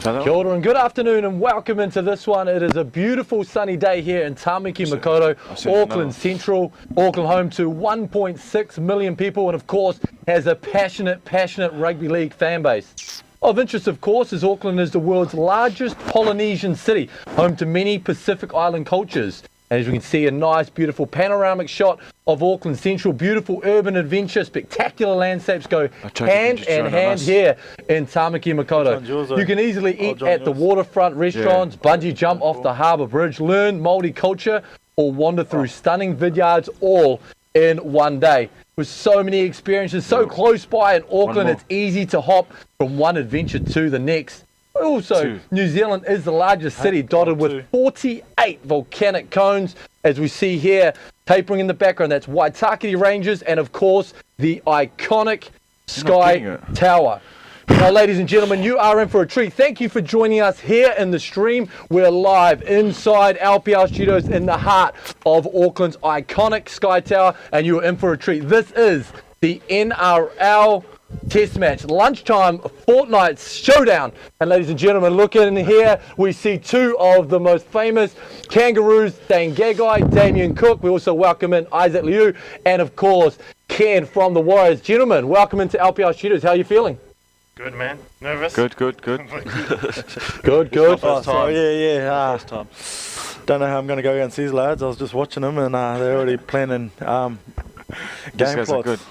Kia ora and good afternoon and welcome into this one. It is a beautiful sunny day here in Tamaki Makaurau, Auckland Central. Auckland home to 1.6 million people and of course has a passionate rugby league fan base. Of interest, of course, is Auckland is the world's largest Polynesian city, home to many Pacific Island cultures. As we can see, a nice, beautiful panoramic shot of Auckland Central. Beautiful urban adventure, spectacular landscapes go hand in hand here in Tamaki Makaurau. You can easily eat at the waterfront restaurants, bungee jump off the harbour bridge, learn Māori culture, or wander through stunning vineyards all in one day. With so many experiences so close by in Auckland, it's easy to hop from one adventure to the next. Also, New Zealand is the largest city, dotted with 48 volcanic cones, as we see here, tapering in the background. That's Waitakere Ranges and, of course, the iconic Sky Tower. Now, ladies and gentlemen, you are in for a treat. Thank you for joining us here in the stream. We're live inside LPL Studios in the heart of Auckland's iconic Sky Tower, and you're in for a treat. This is the NRL Test match, lunchtime, Fortnite Showdown. And ladies and gentlemen, look in here, we see two of the most famous Kangaroos, Dane Gagai, Damien Cook. We also welcome in Isaac Liu and of course Ken from the Warriors. Gentlemen, welcome into LPL Studios. How are you feeling? Good, man. Nervous? Good. Good. First time. First time. Don't know how I'm going to go against these lads. I was just watching them and they're already planning game plots.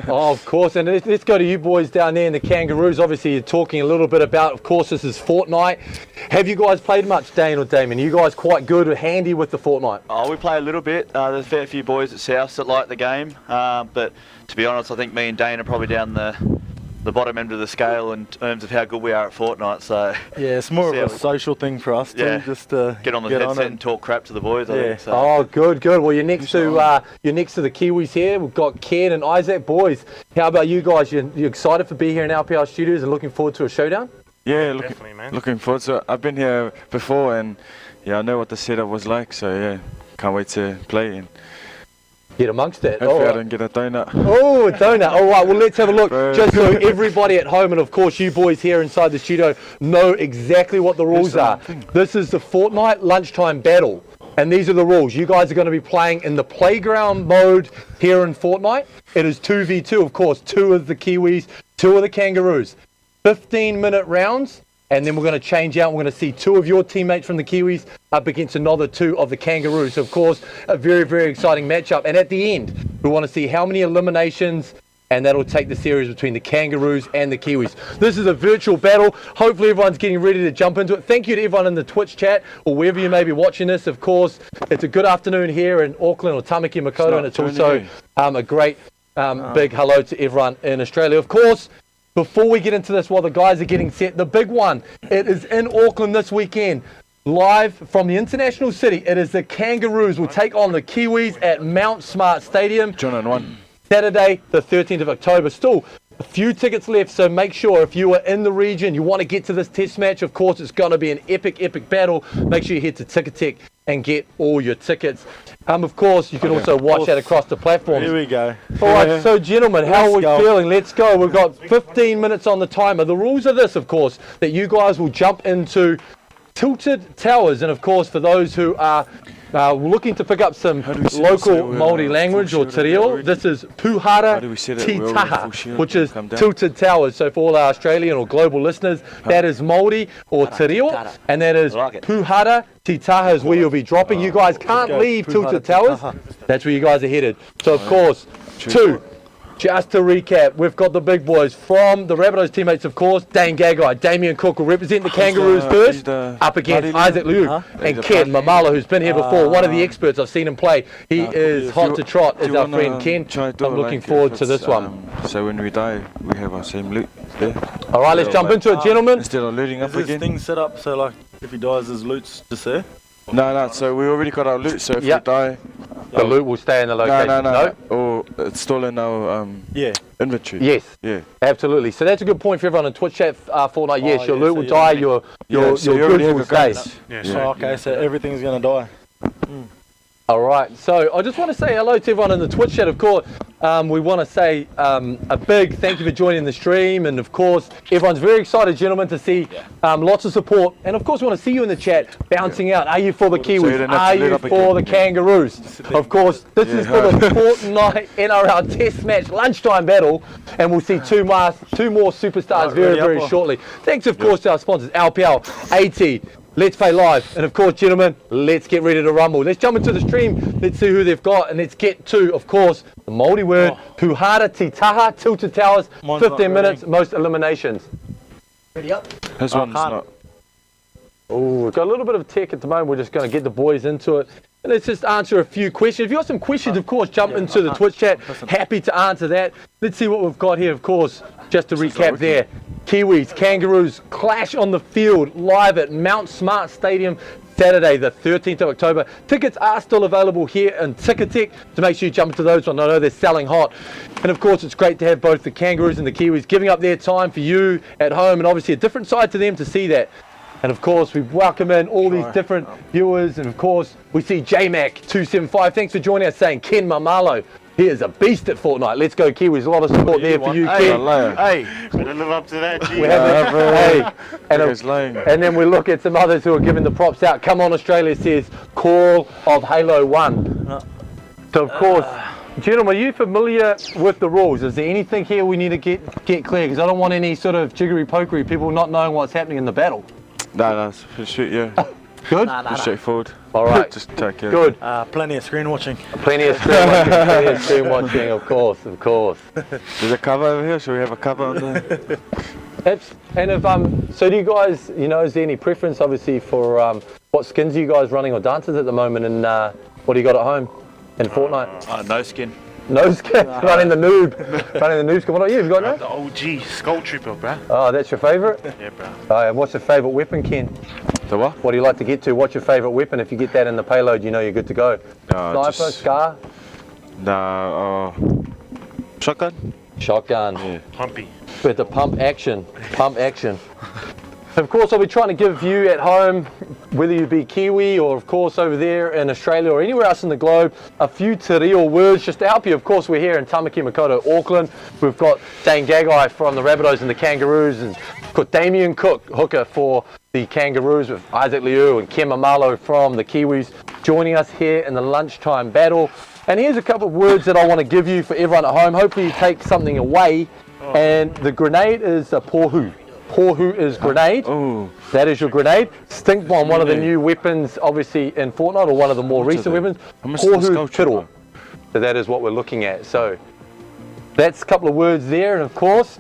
Oh, of course, and let's go to you boys down there in the Kangaroos. Obviously, you're talking a little bit about, of course, this is Fortnite. Have you guys played much, Dane or Damien? Are you guys quite good or handy with the Fortnite? Oh, we play a little bit. There's a fair few boys at South that like the game, but to be honest, I think me and Dane are probably down the bottom end of the scale in terms of how good we are at Fortnite. So yeah, it's more of a social thing for us too, just to get on the headset and talk crap to the boys. I think, so. Oh, good. Well, you're next to the Kiwis here. We've got Ken and Isaac. Boys, how about you guys? You excited for being here in LPL Studios and looking forward to a showdown? Yeah, definitely, man. Looking forward to it. I've been here before and yeah, I know what the setup was like. So yeah, can't wait to play and get amongst it. Hopefully I don't get a donut. Oh, a donut. All right, well, let's have a look. Just so everybody at home, and of course you boys here inside the studio, know exactly what the rules are. This is the Fortnite lunchtime battle. And these are the rules. You guys are going to be playing in the playground mode here in Fortnite. It is 2v2, of course. 2 of the Kiwis, 2 of the Kangaroos. 15-minute rounds. And then we're going to change out. We're going to see 2 of your teammates from the Kiwis up against another 2 of the Kangaroos. So, of course, a very exciting matchup. And at the end, we want to see how many eliminations, and that'll take the series between the Kangaroos and the Kiwis. This is a virtual battle. Hopefully everyone's getting ready to jump into it. Thank you to everyone in the Twitch chat or wherever you may be watching this. Of course, it's a good afternoon here in Auckland or Tamaki Makaurau, and it's also a great big hello to everyone in Australia. Of course, before we get into this, while the guys are getting set, the big one, it is in Auckland this weekend. Live from the international city, it is the Kangaroos will take on the Kiwis at Mount Smart Stadium. Saturday, the 13th of October. Still a few tickets left, so make sure if you are in the region, you want to get to this test match, of course, it's going to be an epic battle. Make sure you head to Ticketek and get all your tickets. Of course, you can also watch that across the platforms. Here we go. All right, so gentlemen, how are we feeling? Let's go. We've got 15 minutes on the timer. The rules are this, of course, that you guys will jump into tilted towers. And, of course, for those who are looking to pick up some local Māori language or te reo, this is Puhara Te Taha, which is tilted towers. So for all our Australian or global listeners, that is Māori or te reo, and that is Puhara Te Taha is where you'll be dropping. You guys can't leave tilted towers. That's where you guys are headed. So of course, 2. Just to recap, we've got the big boys from the Rabbitohs teammates, of course. Dane Gagai, Damien Cook will represent the Kangaroos first, up against Isaac Liu and Ken Mamala, who's been here before, one of the experts. I've seen him play. He is hot to trot, is our friend Ken. I'm looking forward to this one. So when we die, we have our same loot there. All right, let's jump into it, gentlemen. Instead of looting up again. Is this thing set up so like if he dies his loot's just there? No, so we already got our loot, so if we die, the loot will stay in the location. No. Or it's still in our inventory. Yes. Yeah. Absolutely. So that's a good point for everyone on Twitch chat. Fortnite. Yes, your loot will die. Your goods will stay. Okay, so everything's gonna die. All right, so I just want to say hello to everyone in the Twitch chat. Of course, we want to say a big thank you for joining the stream, and of course, everyone's very excited, gentlemen, to see lots of support. And of course, we want to see you in the chat bouncing out. Are you for the Kiwis? Are you for the Kangaroos? Of course, this is for the Fortnite NRL Test Match lunchtime battle, and we'll see two more superstars very shortly. Thanks, of course, to our sponsors, LPL, AT. Let's Play Live, and of course, gentlemen, let's get ready to rumble. Let's jump into the stream, let's see who they've got, and let's get to, of course, the Māori word, Puhara Te Taha, Tilted Towers, 15 minutes, most eliminations. Ready up? This one's not. Oh, we've got a little bit of tech at the moment, we're just going to get the boys into it. And let's just answer a few questions. If you've got some questions, of course, jump into the Twitch chat. Happy to answer that. Let's see what we've got here, of course, just to recap there. Kiwis, Kangaroos clash on the field live at Mount Smart Stadium Saturday the 13th of October. Tickets are still available here in Ticketek, so make sure you jump into those ones. I know they're selling hot. And of course, it's great to have both the Kangaroos and the Kiwis giving up their time for you at home, and obviously a different side to them to see that. And of course, we welcome in all these different viewers, and of course, we see JMac275. Thanks for joining us, saying Ken Mamalo. He is a beast at Fortnite. Let's go, Kiwis. A lot of support there for you, Ken. Hey, better live up to that, G. And then we look at some others who are giving the props out. Come on, Australia says, Call of Halo 1. So, of course, gentlemen, are you familiar with the rules? Is there anything here we need to get clear? Because I don't want any sort of jiggery-pokery, people not knowing what's happening in the battle. No, shoot, yeah. Good? Just straightforward. All right. Just take care. Good. Plenty of screen watching. Plenty of screen watching, of course. There's a cover over here. Should we have a cover on there? And if so do you guys, is there any preference, obviously, for what skins are you guys running or dances at the moment, and what do you got at home in Fortnite? No skin. No skin. Running the noob skin. What about you? Have you got no? The OG Skull Trooper, bruh. Oh, that's your favourite? Yeah, bruh. Oh, and what's your favourite weapon, Ken? The what? What do you like to get to? What's your favourite weapon? If you get that in the payload, you know you're good to go. Sniper, Scar? No, shotgun? Shotgun. Yeah. Pumpy. With the pump action. Of course, I'll be trying to give you at home, whether you be Kiwi or, of course, over there in Australia or anywhere else in the globe, a few te reo words just to help you. Of course, we're here in Tamaki Makaurau, Auckland. We've got Dane Gagai from the Rabbitohs and the Kangaroos, and we've got Damien Cook, hooker for the Kangaroos, with Isaac Liu and Ken Mamalo from the Kiwis, joining us here in the lunchtime battle. And here's a couple of words that I want to give you for everyone at home. Hopefully you take something away. And the grenade is a pohu. Pohu is grenade. Oh. That is your grenade. Stink bomb, one of the new weapons, obviously, in Fortnite, or one of the more recent weapons. Pohu fiddle. So that is what we're looking at. So that's a couple of words there. And of course,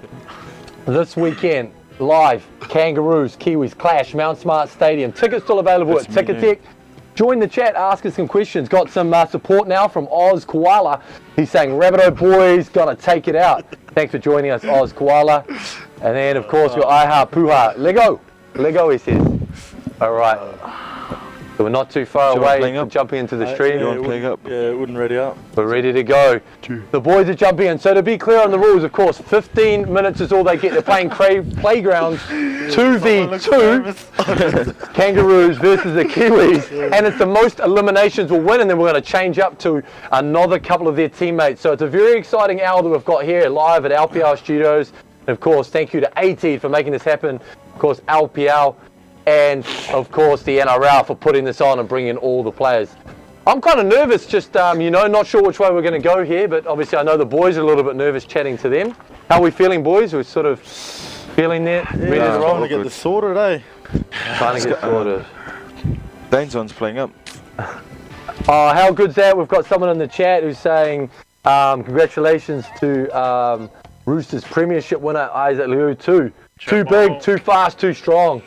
this weekend, live, Kangaroos, Kiwis clash, Mount Smart Stadium. Tickets still available at Ticketek. Join the chat, ask us some questions. Got some support now from Oz Koala. He's saying, Rabbitoh boys, gonna take it out. Thanks for joining us, Oz Koala. And then, of course, your Aiha Puha. Lego, he says. All right. So we're not too far away from jumping into the stream. Yeah, wouldn't ready up. We're ready to go. The boys are jumping in. So to be clear on the rules, of course, 15 minutes is all they get. They're playing playgrounds 2v2. Kangaroos versus the Kiwis. And it's the most eliminations will win. And then we're going to change up to another couple of their teammates. So it's a very exciting hour that we've got here live at LPL Studios. And of course, thank you to AT for making this happen. Of course, LPL. And of course the NRL for putting this on and bringing all the players. I'm kind of nervous, just not sure which way we're going to go here, but obviously I know the boys are a little bit nervous chatting to them. How are we feeling, boys? We're sort of feeling there, ready to roll. Trying to get this sorted, eh? Trying to get sorted. Dane's one's playing up. Oh, how good's that? We've got someone in the chat who's saying congratulations to Roosters Premiership winner Isaac Liu too. Too big, too fast, too strong.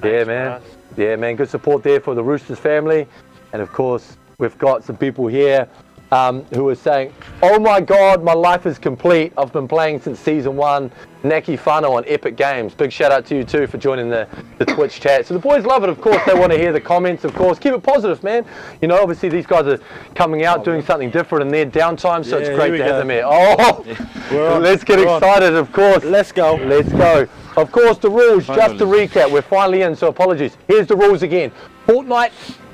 Yeah, man. Yeah, man. Good support there for the Roosters family. And of course, we've got some people here who are saying, oh my God, my life is complete. I've been playing since season 1. Naki Whānau on Epic Games. Big shout out to you too for joining the Twitch chat. So the boys love it, of course. They want to hear the comments, of course. Keep it positive, man. Obviously these guys are coming out, doing something different in their downtime, so it's great to have them here. Oh, let's get excited, of course. Let's go. Let's go. Of course, the rules, just to recap, we're finally in, so apologies. Here's the rules again. Fortnite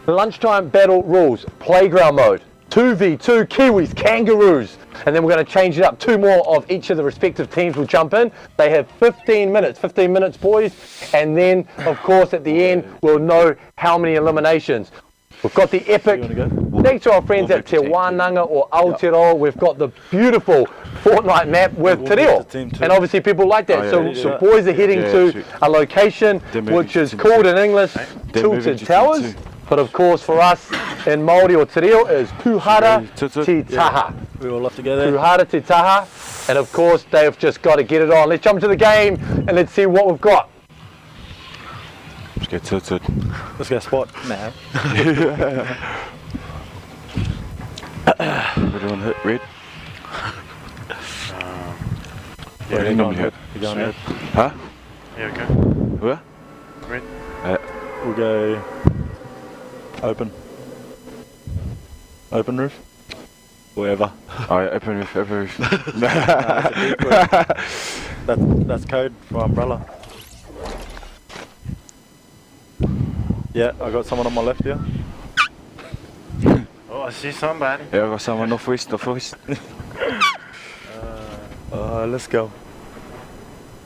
Lunchtime battle rules, playground mode, 2v2 Kiwis, Kangaroos, and then we're going to change it up. 2 more of each of the respective teams will jump in. They have 15 minutes boys, and then of course at the end we'll know how many eliminations. We've got the epic, thanks to our friends at Te Wānanga or Aotearoa, we've got the beautiful Fortnite map with Te Reo, and obviously people like that. So the boys are heading to a location which is called in English Tilted Towers, but of course for us in Māori or Te Reo is Puhara Te Taha. We all have to go there. Puhara Te Taha, and of course they've just got to get it on. Let's jump to the game and let's see what we've got. Let's get tilted. Let's go spot now. Everyone hit red. Yeah, you're going red. You're going red. Huh? Yeah, okay. Where? Red. We'll go open. Open roof. Wherever. Alright, open roof, open roof. That's code for umbrella. Yeah, I got someone on my left here. Oh, I see somebody. Yeah, I got someone northwest. Let's go.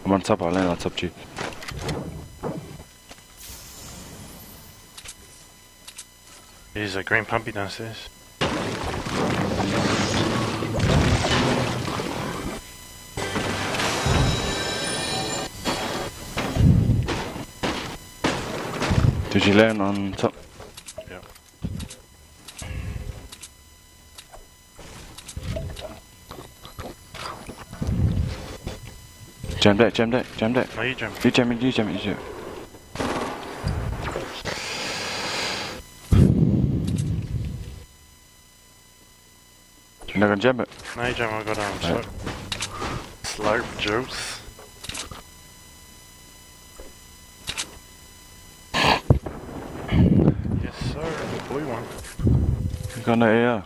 I'm on top, I'll land on top G. There's a green pumpy downstairs. Did you land on top? Yeah. Jam that. No, you jump. You jam it. You're not gonna jam it? No, you jump. I got slope. Slope juice. Yes, sir. The blue one. You got no AR.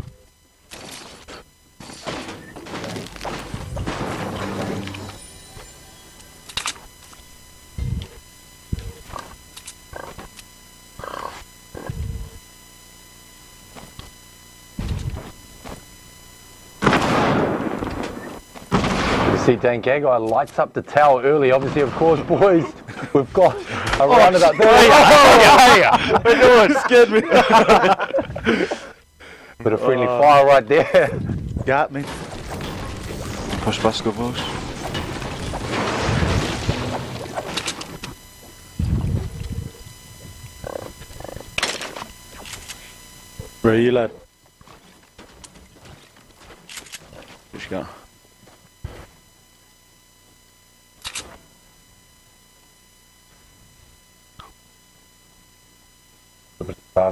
See, Dan Gagai lights up the tower early. Obviously, of course, boys, we've got a roundabout there. It scared me. Bit of friendly fire right there. Got me. Push basketballs. Where are you, lad? What you got?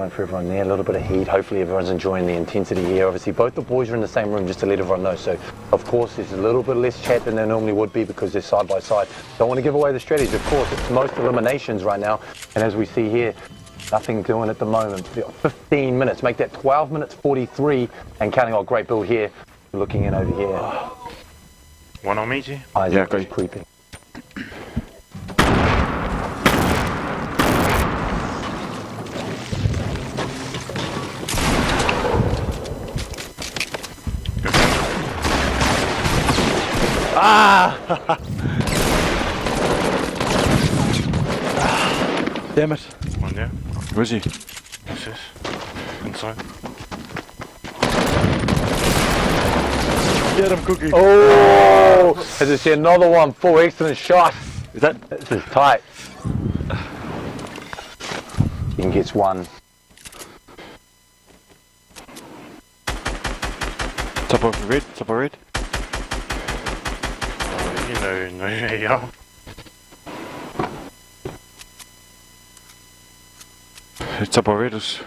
For everyone there, a little bit of heat. Hopefully everyone's enjoying the intensity here. Obviously both the boys are in the same room, just to let everyone know. So of course there's a little bit less chat than there normally would be because they're side by side. Don't want to give away the strategies. Of course it's most eliminations right now, and as we see here, nothing doing at the moment. 15 minutes, make that 12 minutes 43 and counting. Our great build here. Looking in over here. One on me, G. Isaac Yeah, is creeping. Damn it. One there. Where's he? What's this? Inside. Get him, Cookie. Oh, as I see another one, full excellent shot. Is that? This is tight. He gets one. Top of red. You know, no, yeah. Top of red is...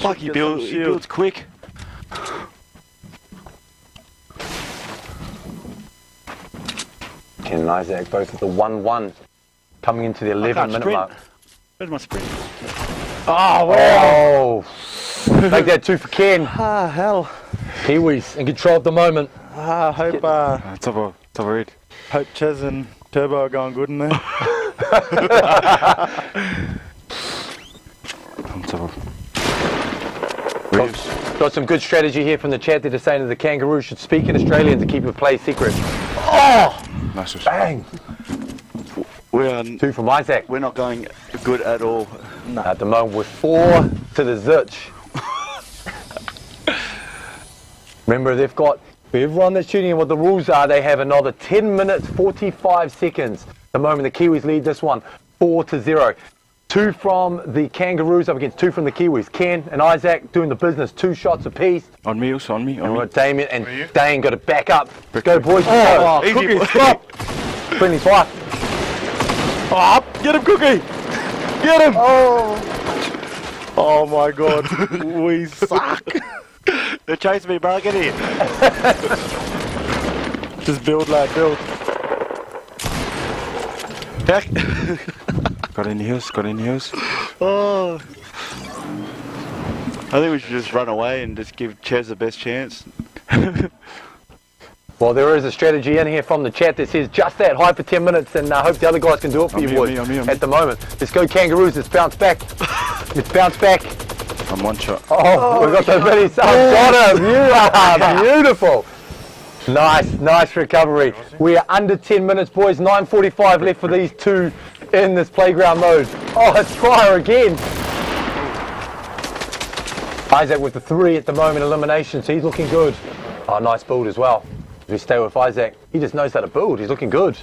Fuck, he builds quick. Ken and Isaac both at the 1-1 coming into the 11-minute mark. Where's my sprint? Oh, wow. Oh, make that 2 for Ken. Ah, hell. Kiwis in control at the moment. I hope Top of red. Hope Chaz and Turbo going good in there. On top of. Got some good strategy here from the chat. They're just saying that the Kangaroos should speak in Australian to keep a play secret. Oh! Nice. Bang! Two from Isaac. We're not going good at all. No. At the moment, we're 4 to the zitch. Remember, they've got, for everyone that's tuning in, what the rules are, they have another 10 minutes, 45 seconds. At the moment, the Kiwis lead this one 4 to 0. 2 from the Kangaroos up against 2 from the Kiwis. Ken and Isaac doing the business, 2 shots apiece. On me, also on me. And we've got Damien and Dane got to back up. Let's go, boys. Oh, Cookie, Cookie, stop! Friendly fire. Oh, get him, Cookie! Get him! Oh my God, we suck. They're chasing me, bro. Get here. Just build, lad, build. Back. Got in the hills, got in the hills. Oh. I think we should just run away and just give Ches the best chance. Well, there is a strategy in here from the chat that says just that, high for 10 minutes, and I hope the other guys can do it for you boys at the moment. Let's go Kangaroos, let's bounce back. Let's bounce back. I'm one shot. Oh, we've got the mini subs. Got him. You are beautiful. Nice recovery. We are under 10 minutes, boys. 9:45 left for these two in this playground mode. Oh, it's fire again. Isaac with the 3 at the moment, elimination, so he's looking good. Oh, nice build as well. We stay with Isaac. He just knows how to build. He's looking good.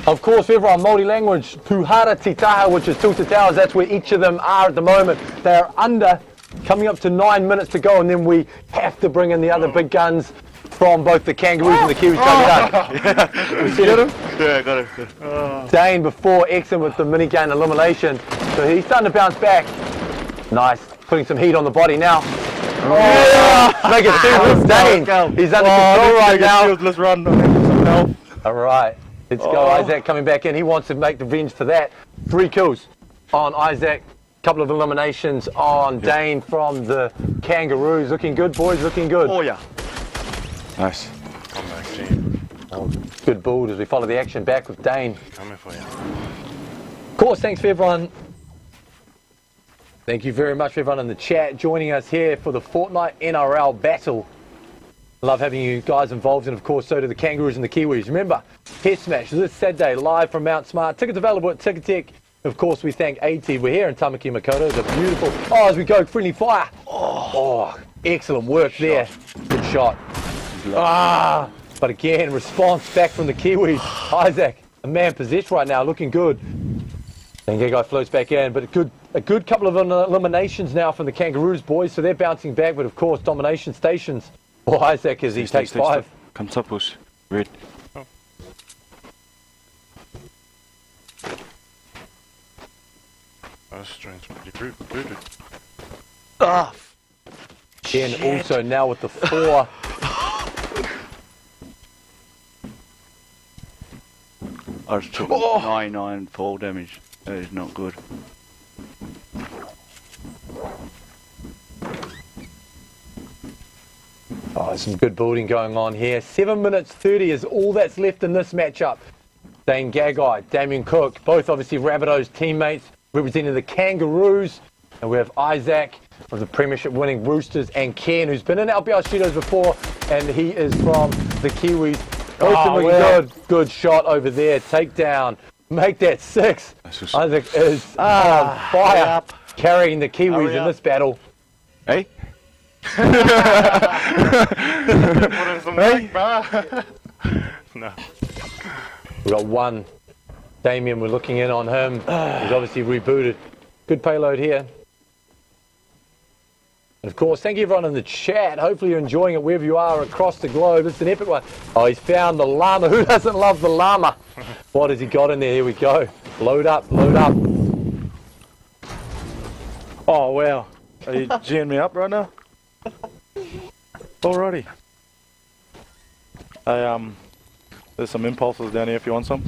Of course, everyone, multi-language, Puhara Titaha, which is Tuta Towers, that's where each of them are at the moment. They are under, coming up to 9 minutes to go, and then we have to bring in the other big guns from both the Kangaroos and the Kiwis coming out. We see him? Yeah, I got it. Dane before excellent with the minigun elimination. So he's starting to bounce back. Nice. Putting some heat on the body now. Make it 2 with Dane. He's under control right now. Let's run. I need some help. All right. Let's go. Isaac coming back in. He wants to make the revenge for that. 3 kills on Isaac. Couple of eliminations on Dane from the Kangaroos. Looking good, boys. Looking good. Oh, yeah. Nice. Come back, team. Good build as we follow the action back with Dane. Coming for you. Of course, thanks for everyone. Thank you very much for everyone in the chat joining us here for the Fortnite NRL battle. Love having you guys involved, and of course so do the Kangaroos and the Kiwis. Remember, Test Smash this Saturday live from Mount Smart. Tickets available at Ticketek. Of course, we thank AT. We're here in Tamaki Makaurau. It's a beautiful. Oh, as we go, friendly fire. Oh, excellent work there. Good shot. But again, response back from the Kiwis. Isaac, a man possessed right now, looking good. And guy floats back in, but a good couple of eliminations now from the Kangaroos boys, so they're bouncing back, but of course domination stations for Isaac as he takes 5. Come top us. Red. That's strange. Pretty good. Again, also now with the 4. I just took 99 fall damage. That is not good. Oh, some good building going on here. 7 minutes 30 is all that's left in this matchup. Dane Gagai, Damien Cook, both obviously Rabbitohs teammates representing the Kangaroos. And we have Isaac of the Premiership winning Roosters and Ken, who's been in LPL Studios before, and he is from the Kiwis. Good shot over there. Takedown. Make that 6. Isaac is on fire, carrying the Kiwis in this battle. Hey? Put in some mic, bro. No. We've got 1. Damien, we're looking in on him. He's obviously rebooted. Good payload here. And of course, thank you everyone in the chat. Hopefully you're enjoying it wherever you are across the globe. It's an epic one. Oh, he's found the llama. Who doesn't love the llama? What has he got in there? Here we go. Load up, load up. Oh, wow. Are you geeing me up right now? Alrighty. There's some impulses down here if you want some.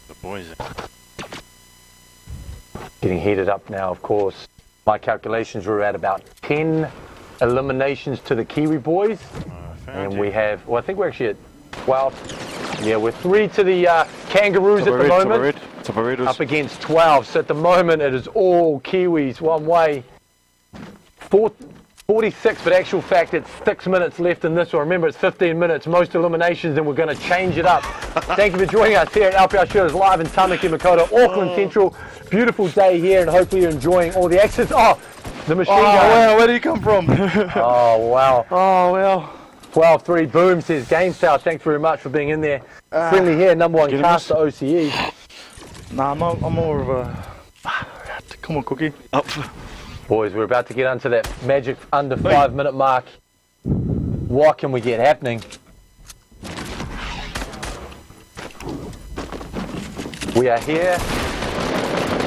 The boys. Getting heated up now, of course. My calculations were at about 10 eliminations to the Kiwi boys. And we have, well, I think we're actually at 12. Yeah, we're 3 to the Kangaroos at the moment. Up against 12. So at the moment it is all Kiwis one way. 46, but actual fact it's 6 minutes left in this one. Remember, it's 15 minutes, most eliminations, and we're going to change it up. Thank you for joining us here at LPL Showdown live in Tamaki, Makaurau, Auckland Central. Beautiful day here, and hopefully you're enjoying all the access. Oh, the machine gun. Wow, where did he come from? Oh, wow. Oh, wow. 12-3, boom, says GameStyle. Thanks very much for being in there. Friendly here, number one caster OCE. Nah, I'm more of a... Come on, Cookie. Up. Boys, we're about to get onto that magic under 5 minute mark. What can we get happening? We are here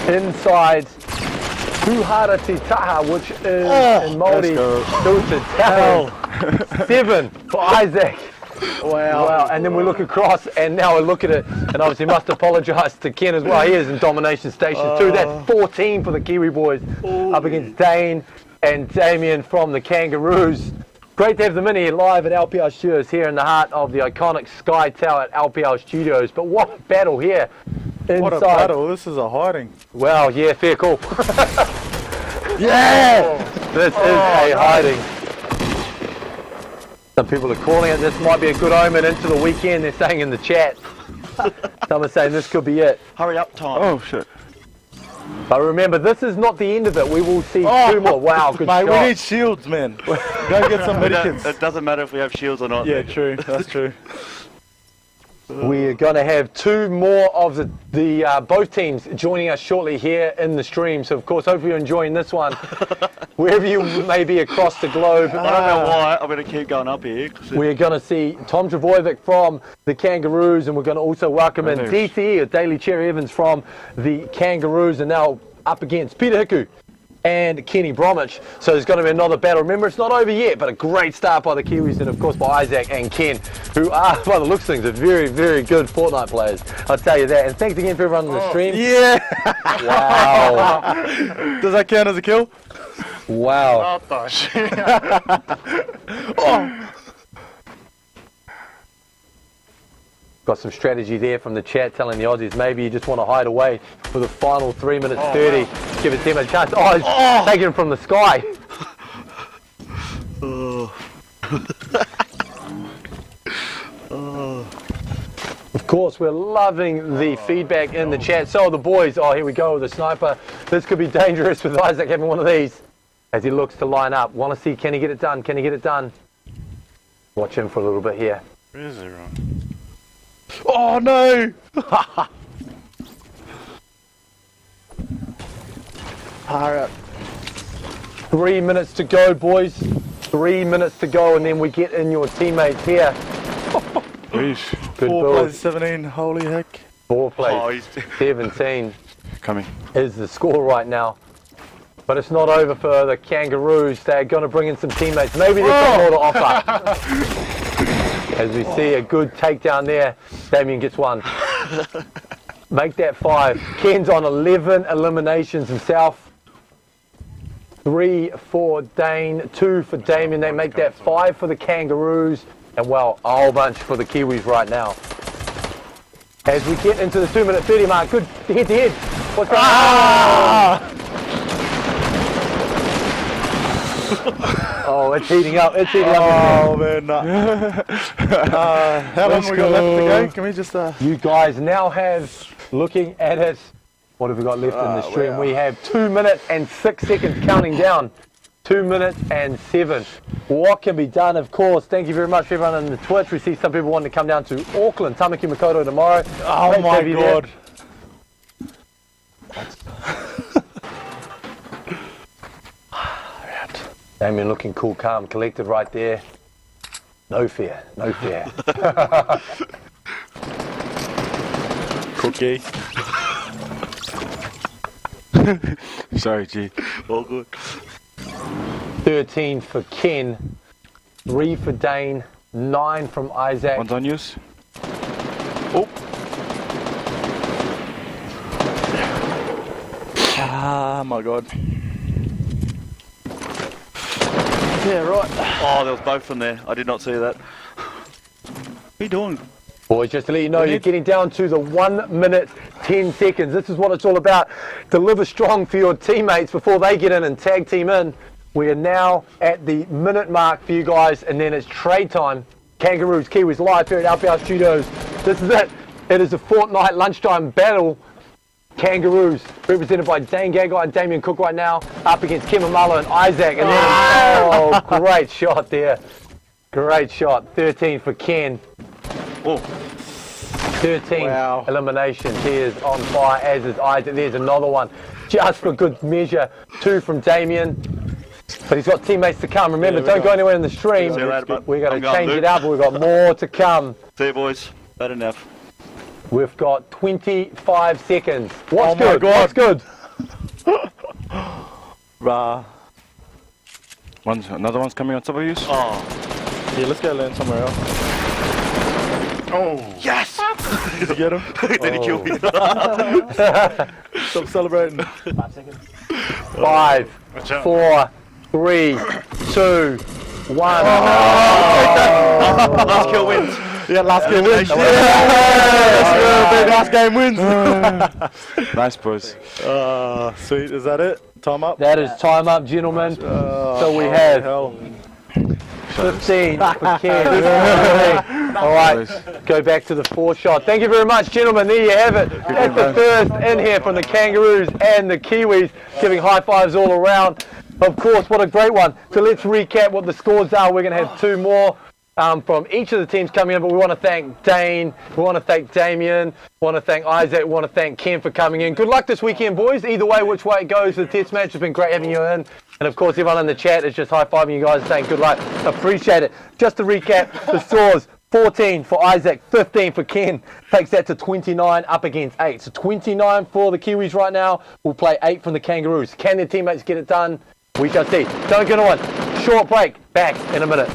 inside Tuhara Te Taha, which is in Māori, Tuta 7 for Isaac. Wow. And then we look across and now we look at it and obviously must apologise to Ken as well. He is in domination station 2. That's 14 for the Kiwi boys up against Dane and Damien from the Kangaroos. Great to have them in here live at LPL Studios here in the heart of the iconic Sky Tower at LPL Studios. But what a battle here inside. What a battle. This is a hiding. Well, yeah, fair call. Yeah! This is a hiding. Some people are calling it, this might be a good omen into the weekend, they're saying in the chat. Some are saying this could be it. Hurry up time. Oh shit. But remember, this is not the end of it. We will see 2 more. Wow, good Mate, shot. we need shields, man. Go get some medikits. It doesn't matter if we have shields or not. Yeah, true. That's true. We are going to have 2 more of the both teams joining us shortly here in the stream. So, of course, hopefully you're enjoying this one. Wherever you may be across the globe. I don't know why. I'm going to keep going up here. We're going to see Tom Travojevic from the Kangaroos, and we're going to also welcome in DCE, or Daily Cherry Evans from the Kangaroos, and now up against Peter Hiku and Kenny Bromwich. So there's going to be another battle. Remember, it's not over yet, but a great start by the Kiwis and, of course, by Isaac and Ken, who are, by the looks of things, are very, very good Fortnite players. I'll tell you that. And thanks again for everyone on the stream. Yeah! Wow. Does that count as a kill? Wow. Got some strategy there from the chat telling the Aussies maybe you just want to hide away for the final 3 minutes 30. Wow. Give a team a chance. Oh, he's taking him from the sky. Of course, we're loving the feedback in the chat. So are the boys. Oh, here we go with the sniper. This could be dangerous with Isaac having one of these as he looks to line up. Want to see, can he get it done? Can he get it done? Watch him for a little bit here. Where is everyone? Oh no! Alright. 3 minutes to go, boys. 3 minutes to go, and then we get in your teammates here. Good 4 build. plays 17, holy heck. 4 plays 17 Coming. is the score right now. But it's not over for the Kangaroos. They're going to bring in some teammates. Maybe they've got more to offer. As we see a good takedown there. Damien gets one. Make that 5. Ken's on 11 eliminations himself. 3 for Dane, 2 for Damien. They make that 5 for the Kangaroos. And well, a whole bunch for the Kiwis right now. As we get into the 2 minute 30 mark. Good head to head. What's going on? Oh, it's heating up. It's heating up. Oh, man. How long we got left to go? Can we just... You guys now have, looking at it, what have we got left in the stream? wow. We have 2 minutes and 6 seconds counting down. 2 minutes and 7. What can be done? Of course, thank you very much for everyone on the Twitch. We see some people wanting to come down to Auckland, Tamaki Makaurau tomorrow. Oh, Great to my have you there. God. Damien looking cool, calm, collected right there. No fear, no fear. Cookie. Sorry, G. All good. 13 for Ken, 3 for Dane, 9 from Isaac. One's on use. Oh. Ah, my God. Yeah, right. Oh, there was both from there. I did not see that. What are you doing? Boys, just to let you know, you're getting down to the 1 minute, 10 seconds. This is what it's all about. Deliver strong for your teammates before they get in and tag team in. We are now at the minute mark for you guys, and then it's trade time. Kangaroos, Kiwis, live here at Alpha Studios. This is it. It is a Fortnite lunchtime battle. Kangaroos, represented by Dane Gagai and Damien Cook right now, up against Kimamalo and Isaac. And then, oh, great shot there. Great shot. 13 for Ken. Oh. 13 eliminations. He is on fire, as is Isaac. There's another one, just for good measure. 2 from Damien. But he's got teammates to come. Remember, don't go anywhere in the stream. We're going to change it up, but we've got more to come. See you, boys. Bad enough. We've got 25 seconds. What's good? What's good? Another one's coming on top of you. Oh. Yeah, let's go land somewhere else. Oh. Yes! Did you get him? Then he killed me. Stop celebrating. 5, Watch out. 4, 3, 2, 1. Last kill wins. Yeah, last game wins. Last game wins. Nice, boys. Sweet. Is that it? Time up? That is time up, gentlemen. So we have 15 for Ken. All right, go back to the 4th shot. Thank you very much, gentlemen. There you have it. That's the first in here from the Kangaroos and the Kiwis, giving high fives all around. Of course, what a great one. So let's recap what the scores are. We're going to have 2 more from each of the teams coming in, but we want to thank Dane, we want to thank Damien, we want to thank Isaac, we want to thank Ken for coming in. Good luck this weekend, boys. Either way, which way it goes, the test match has been great having you in. And of course, everyone in the chat is just high-fiving you guys, saying good luck. Appreciate it. Just to recap, the scores: 14 for Isaac, 15 for Ken. Takes that to 29 up against 8. So 29 for the Kiwis right now. We'll play 8 from the Kangaroos. Can their teammates get it done? We shall see. Don't get on one. Short break. Back in a minute.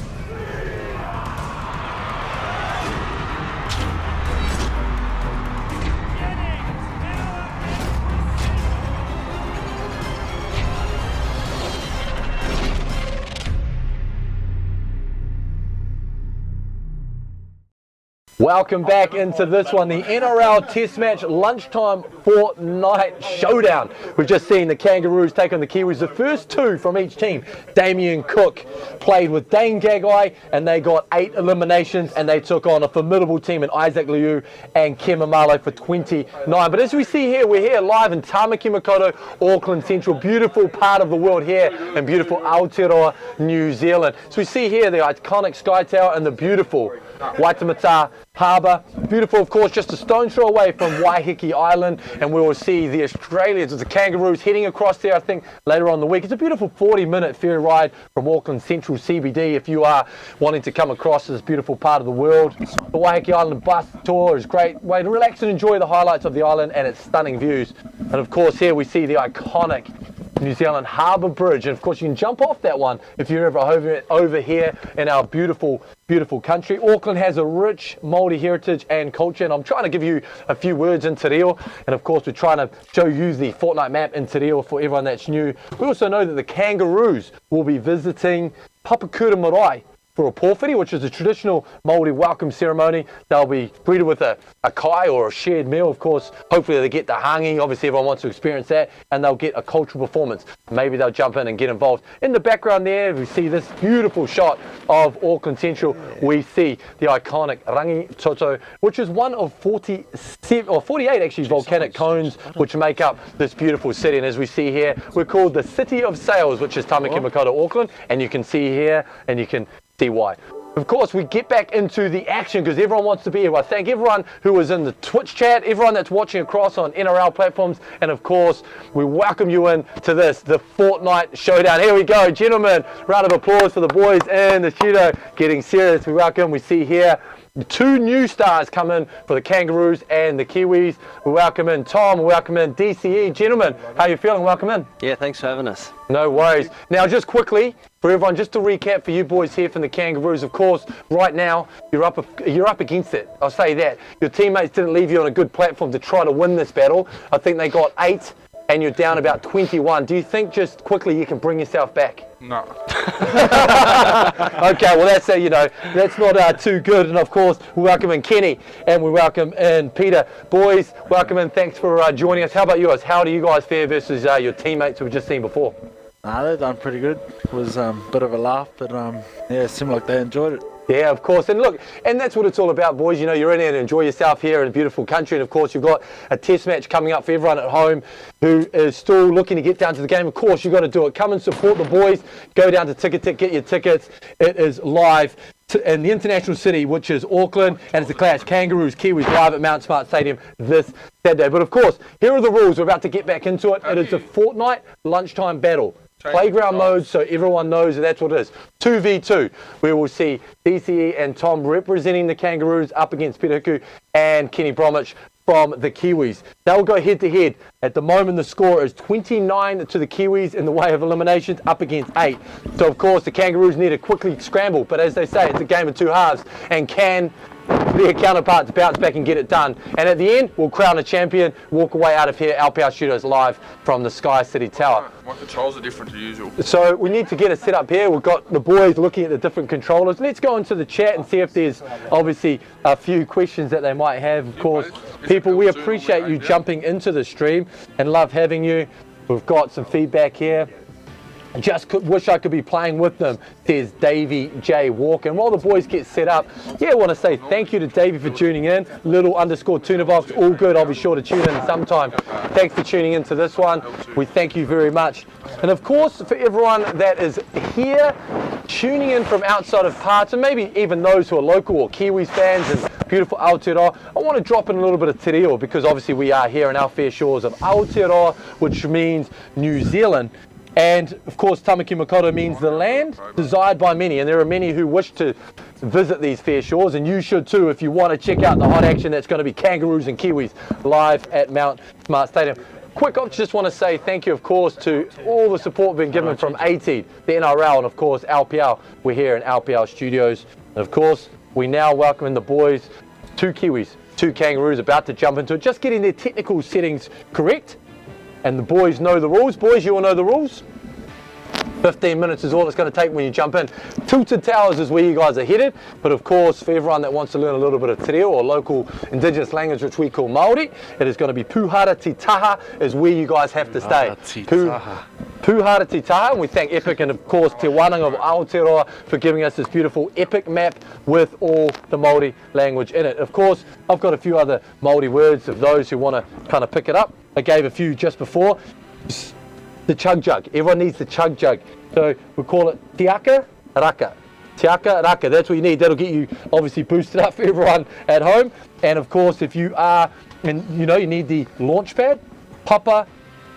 Welcome back into this one, the NRL Test Match Lunchtime Fortnite Showdown. We've just seen the Kangaroos take on the Kiwis. The first 2 from each team. Damien Cook played with Dane Gagai, and they got 8 eliminations, and they took on a formidable team in Isaac Liu and Kimamalo for 29. But as we see here, we're here live in Tamaki Makaurau, Auckland Central. Beautiful part of the world here in beautiful Aotearoa, New Zealand. So we see here the iconic Sky Tower and the beautiful Waitemata Harbour. Beautiful, of course, just a stone's throw away from Waiheke Island, and we will see the Australians, the Kangaroos, heading across there, I think, later on in the week. It's a beautiful 40-minute ferry ride from Auckland Central CBD if you are wanting to come across this beautiful part of the world. The Waiheke Island bus tour is a great way to relax and enjoy the highlights of the island and its stunning views. And of course, here we see the iconic New Zealand Harbour Bridge, and of course you can jump off that one if you're ever over here in our beautiful country. Auckland has a rich Māori heritage and culture, and I'm trying to give you a few words in te reo, and of course we're trying to show you the Fortnite map in te reo for everyone that's new. We also know that the Kangaroos will be visiting Papakura Marae for a pōwhiri, which is a traditional Māori welcome ceremony. They'll be greeted with a kai or a shared meal, of course. Hopefully they get the hangi. Obviously everyone wants to experience that, and they'll get a cultural performance. Maybe they'll jump in and get involved. In the background there, we see this beautiful shot of Auckland Central. We see the iconic Rangi Toto, which is one of 48 actually volcanic cones which make up this beautiful city. And as we see here, we're called the City of Sails, which is Tamaki Makaurau, Auckland, and you can see here, and you can see why. Of course, we get back into the action because everyone wants to be here. I thank everyone who was in the Twitch chat, everyone that's watching across on NRL platforms, and of course, we welcome you in to this, the Fortnite Showdown. Here we go, gentlemen. Round of applause for the boys in the studio. Getting serious, we welcome. We see here 2 new stars come in for the Kangaroos and the Kiwis. We welcome in Tom, we welcome in DCE. Gentlemen, how are you feeling? Welcome in. Yeah, thanks for having us. No worries. Now, just quickly, for everyone, just to recap for you boys here from the Kangaroos, of course, right now, you're up against it. I'll say that. Your teammates didn't leave you on a good platform to try to win this battle. I think they got 8 and you're down about 21. Do you think just quickly you can bring yourself back? No. Okay, well that's that's not too good. And of course we welcome in Kenny and we welcome in Peter. Boys, welcome in. Thanks for joining us. How about yours? How do you guys fare versus your teammates we've just seen before? They've done pretty good. It was a bit of a laugh, but yeah, it seemed like they enjoyed it. Yeah, of course. And look, and that's what it's all about, boys. You know, you're in here to enjoy yourself here in a beautiful country. And of course, you've got a test match coming up for everyone at home who is still looking to get down to the game. Of course, you've got to do it. Come and support the boys. Go down to Ticketek, get your tickets. It is live in the international city, which is Auckland, and it's a clash. Kangaroos, Kiwis live at Mount Smart Stadium this Saturday. But of course, here are the rules. We're about to get back into it. It is a Fortnite lunchtime battle. Playground mode, so everyone knows that's what it is. 2v2. We will see DCE and Tom representing the Kangaroos up against Peter Hiku and Kenny Bromwich from the Kiwis. They'll go head to head. At the moment, the score is 29 to the Kiwis in the way of eliminations, up against 8. So, of course, the Kangaroos need to quickly scramble. But as they say, it's a game of two halves. And can their counterparts bounce back and get it done? And at the end, we'll crown a champion, walk away out of here. LPR Studios live from the Sky City Tower. My controls are different to usual. So we need to get it set up here. We've got the boys looking at the different controllers. Let's go into the chat and see if there's obviously a few questions that they might have. Of course, people, we appreciate you jumping into the stream and love having you. We've got some feedback here. Just wish I could be playing with them, says Davey J. Walker. And while the boys get set up, I want to say thank you to Davey for tuning in. Little_Tunivox, all good. I'll be sure to tune in sometime. Thanks for tuning into this one. We thank you very much. And of course, for everyone that is here, tuning in from outside of parts, and maybe even those who are local or Kiwis fans and beautiful Aotearoa, I want to drop in a little bit of te reo, because obviously we are here in our fair shores of Aotearoa, which means New Zealand. And of course, Tamaki Makaurau means the land desired by many, and there are many who wish to visit these fair shores, and you should too if you want to check out the hot action that's going to be Kangaroos and Kiwis live at Mount Smart Stadium. Quick, I just want to say thank you, of course, to all the support being given from AT, the NRL, and of course LPL. We're here in LPL Studios. And of course, we now welcome in the boys, 2 Kiwis, 2 Kangaroos about to jump into it, just getting their technical settings correct. And the boys know the rules. Boys, you all know the rules. 15 minutes is all it's going to take when you jump in. Tilted Towers is where you guys are headed. But of course, for everyone that wants to learn a little bit of te reo or local indigenous language, which we call Māori, it is going to be Puhara Te Taha is where you guys have to stay. Puhara Te Taha, and we thank Epic and of course Te Wananga of Aotearoa for giving us this beautiful epic map with all the Māori language in it. Of course, I've got a few other Māori words of those who want to kind of pick it up. I gave a few just before. The chug jug. Everyone needs the chug jug. So we call it te aka raka. Te aka raka. That's what you need. That'll get you obviously boosted up for everyone at home. And of course, if you are, and you need the launch pad, papa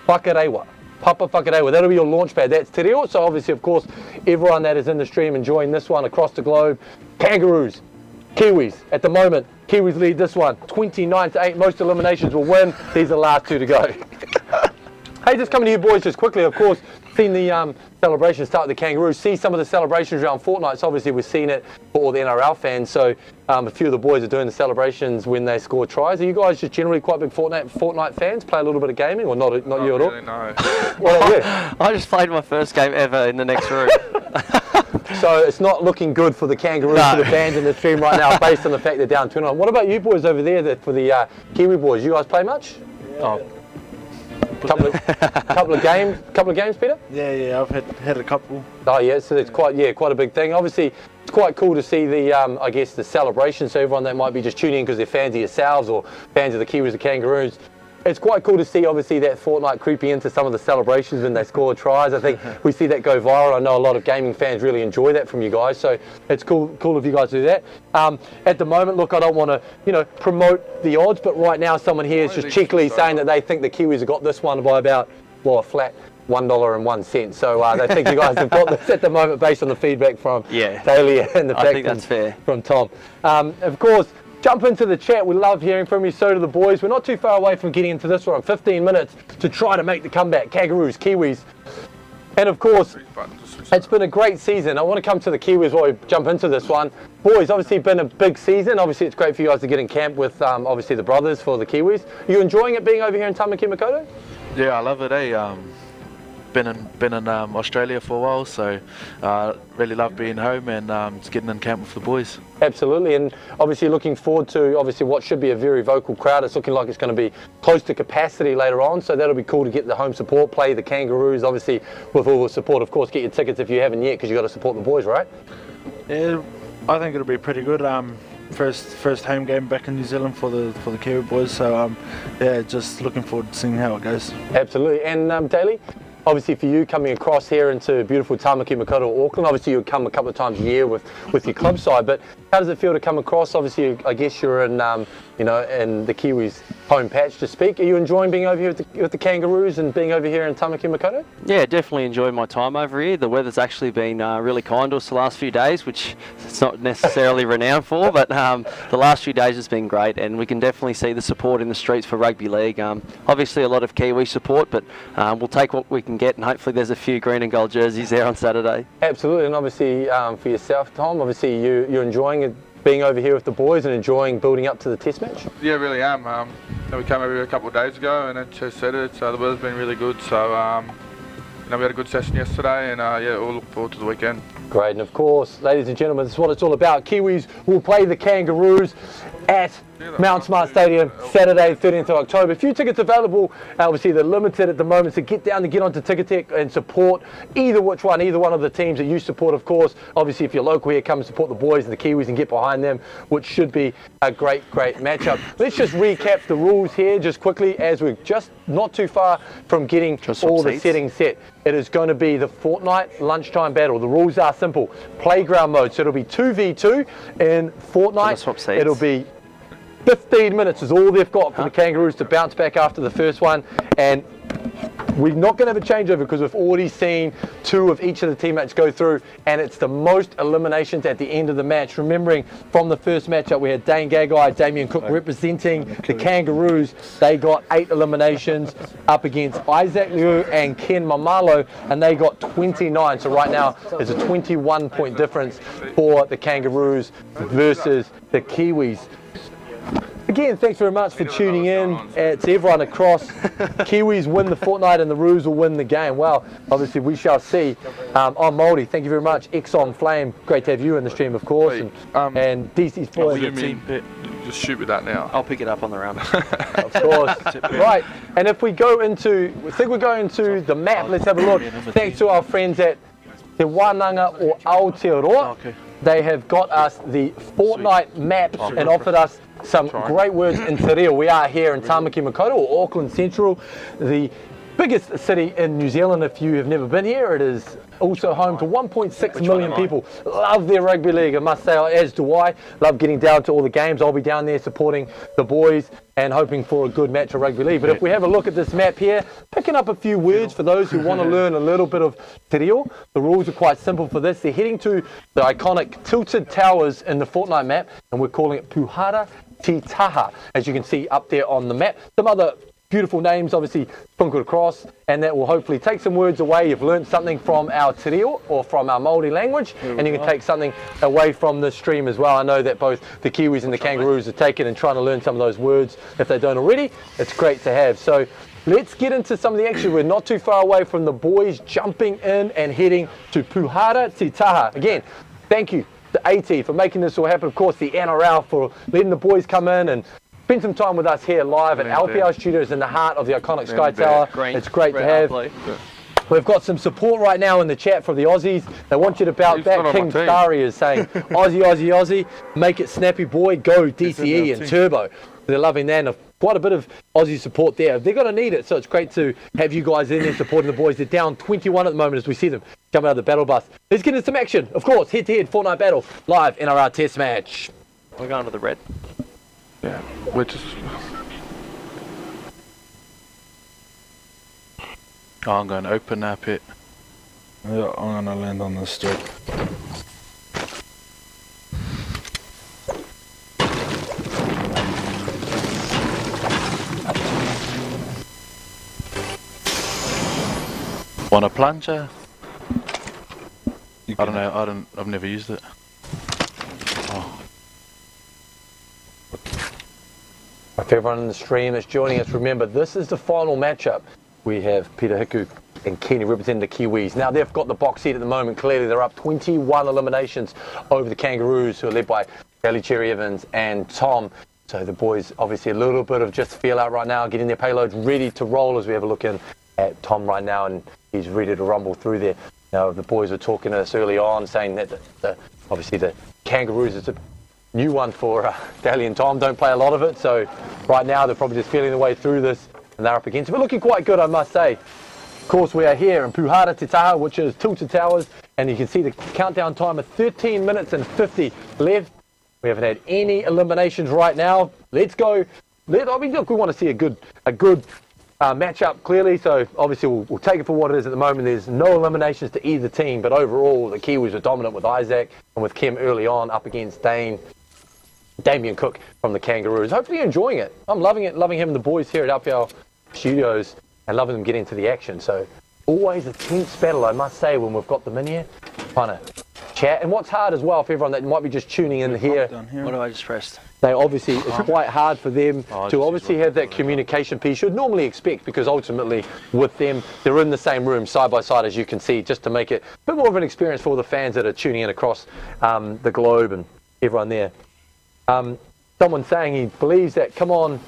whakarewa. Papa whakarewa. That'll be your launch pad. That's te reo. So obviously, of course, everyone that is in the stream enjoying this one across the globe. Kangaroos, Kiwis. At the moment, Kiwis lead this one 29-8. Most eliminations will win. These are the last 2 to go. Hey, just coming to you boys just quickly, of course, seen the celebration start with the Kangaroos, see some of the celebrations around Fortnite. So obviously we've seen it for all the NRL fans, so a few of the boys are doing the celebrations when they score tries. Are you guys just generally quite big Fortnite fans, play a little bit of gaming, or not you at all? Really, no. What about you? I just played my first game ever in the next room. So it's not looking good for the Kangaroos, for the fans in the stream right now, based on the fact they're down 29. What about you boys over there for the Kiwi boys? You guys play much? Oh. Couple of games, Peter? Yeah, I've had a couple. Oh yeah, so it's quite a big thing. Obviously, it's quite cool to see the I guess the celebration. So everyone that might be just tuning in because they're fans of yourselves or fans of the Kiwis, the Kangaroos, it's quite cool to see obviously that Fortnite creeping into some of the celebrations when they score tries. I think we see that go viral. I know a lot of gaming fans really enjoy that from you guys, so it's cool if you guys do that. At the moment, look, I don't want to promote the odds, but right now someone here is just cheekily saying that they think the Kiwis have got this one by about a flat $1.01. So they think you guys have got this at the moment based on the feedback from Taylor and the fact from Tom. Of course, jump into the chat. We love hearing from you. So do the boys. We're not too far away from getting into this one. 15 minutes to try to make the comeback. Kangaroos, Kiwis. And of course, it's been a great season. I want to come to the Kiwis while we jump into this one. Boys, obviously been a big season. Obviously it's great for you guys to get in camp with obviously the brothers for the Kiwis. Are you enjoying it being over here in Tamaki Makaurau? Yeah, I love it. Been in Australia for a while, so really love being home and just getting in camp with the boys. Absolutely, and obviously looking forward to what should be a very vocal crowd. It's looking like it's going to be close to capacity later on, so that'll be cool to get the home support, play the Kangaroos, obviously with all the support. Of course, get your tickets if you haven't yet, because you've got to support the boys, right? Yeah, I think it'll be pretty good. First home game back in New Zealand for the Kiwi boys, so yeah, just looking forward to seeing how it goes. Absolutely, and Daly, obviously for you coming across here into beautiful Tamaki Makaurau, Auckland, obviously you come a couple of times a year with your club side, but how does it feel to come across? Obviously, I guess you're in, in the Kiwis home patch to speak. Are you enjoying being over here with the Kangaroos and being over here in Tamaki Makaurau? Yeah, definitely enjoying my time over here. The weather's actually been really kind to us the last few days, which it's not necessarily renowned for, but the last few days has been great, and we can definitely see the support in the streets for rugby league. Obviously a lot of Kiwi support, but we'll take what we can get, and hopefully there's a few green and gold jerseys there on Saturday. Absolutely, and obviously for yourself, Tom, obviously you're enjoying it, being over here with the boys and enjoying building up to the test match? Yeah, really am. We came over here a couple of days ago and as Chase said it, so the weather's been really good. So we had a good session yesterday, and yeah, we'll look forward to the weekend. Great, and of course, ladies and gentlemen, this is what it's all about. Kiwis will play the Kangaroos at Mount Smart Stadium Saturday, 13th of October. A few tickets available. Obviously, they're limited at the moment, so get down to get onto Ticketek and support either one of the teams that you support, of course. Obviously, if you're local here, come and support the boys and the Kiwis and get behind them, which should be a great matchup. Let's just recap the rules here just quickly, as we're just not too far from getting all the settings set. It is going to be the Fortnite lunchtime battle. The rules are simple. Playground mode, so it'll be 2v2 in Fortnite. It'll be 15 minutes is all they've got for the Kangaroos to bounce back after the first one, and we're not going to have a changeover because we've already seen 2 of each of the teammates go through, and it's the most eliminations at the end of the match. Remembering from the first matchup we had Dane Gagai, Damien Cook representing the Kangaroos. They got 8 eliminations up against Isaac Liu and Ken Mamalo, and they got 29. So right now there's a 21-point difference for the Kangaroos versus the Kiwis. Again, thanks very much for tuning in. It's everyone across. Kiwis win the Fortnite and the Roos will win the game. Well, obviously we shall see. I'm Māori. Thank you very much. Exxon Flame, great to have you in the stream, of course. And DC's boy. Just shoot with that now. I'll pick it up on the round. Of course. Right, and if we go into, the map, let's have a look. Thanks to our friends at Te Wānanga or Aotearoa. They have got us the Fortnite map and offered us some great words in Te Reo. We are here in Tamaki Makaurau, or Auckland Central, the biggest city in New Zealand. If you have never been here, it is also home to 1.6 million people. Love their rugby league, I must say, as do I. Love getting down to all the games. I'll be down there supporting the boys and hoping for a good match of rugby league. But if we have a look at this map here, picking up a few words for those who want to learn a little bit of Te Reo. The rules are quite simple for this. They're heading to the iconic tilted towers in the Fortnite map, and we're calling it Puhara Te Taha, as you can see up there on the map. Some other beautiful names obviously sprinkled across, and that will hopefully take some words away. You've learned something from our Te Reo or from our Māori language, and you can take something away from the stream as well. I know that both the Kiwis and the Kangaroos are taking and trying to learn some of those words if they don't already. It's great to have. So let's get into some of the action. We're not too far away from the boys jumping in and heading to Puhara Te Taha. Again, thank you to AT for making this all happen. Of course, the NRL for letting the boys come in and spend some time with us here live at LPL Studios in the heart of the iconic Sky Tower. It's great to have. We've got some support right now in the chat from the Aussies. They want you to bounce back. King Starry is saying, Aussie, Aussie, Aussie, make it snappy, boy, go DCE and Turbo. They're loving that, and quite a bit of Aussie support there. They're going to need it, so it's great to have you guys in there supporting the boys. They're down 21 at the moment as we see them come out of the battle bus. Let's get into some action. Of course, head-to-head Fortnite battle, live NRL Test match. We're going to the red. Yeah, we're just... I'm going to open that pit. Yeah, I'm going to land on this strip. Want a plunger? I don't know. I've never used it. Oh. If everyone in the stream is joining us, remember this is the final matchup we have Peter Hiku and Kenny representing the Kiwis. Now they've got the box seat at the moment. Clearly they're up 21 eliminations over the Kangaroos, who are led by Daly Cherry Evans and Tom. So the boys obviously a little bit of just feel out right now, getting their payloads ready to roll as we have a look in at Tom right now, and he's ready to rumble through there. Now the boys were talking to us early on, saying that obviously the Kangaroos is a new one for Daly and Tom. Don't play a lot of it, so right now they're probably just feeling their way through this, and they're up against it. But looking quite good, I must say. Of course, we are here in Puhara Te Taha, which is Tilted Towers, and you can see the countdown time of 13 minutes and 50 left. We haven't had any eliminations right now. Let's go. I mean, look, we want to see a good matchup, clearly. So obviously we'll take it for what it is at the moment. There's no eliminations to either team, but overall the Kiwis are dominant with Isaac and with Kim early on up against Damien Cook from the Kangaroos. Hopefully you're enjoying it. I'm loving it, loving him and the boys here at Uphill Studios and loving them getting into the action. So always a tense battle, I must say, when we've got them in here, trying to chat. And what's hard as well for everyone that might be just tuning in here, What have I just pressed? they obviously, it's quite hard for them to obviously have that communication piece you'd normally expect, because ultimately with them, they're in the same room side by side, as you can see, just to make it a bit more of an experience for all the fans that are tuning in across the globe and everyone there. Someone saying he believes that, come on,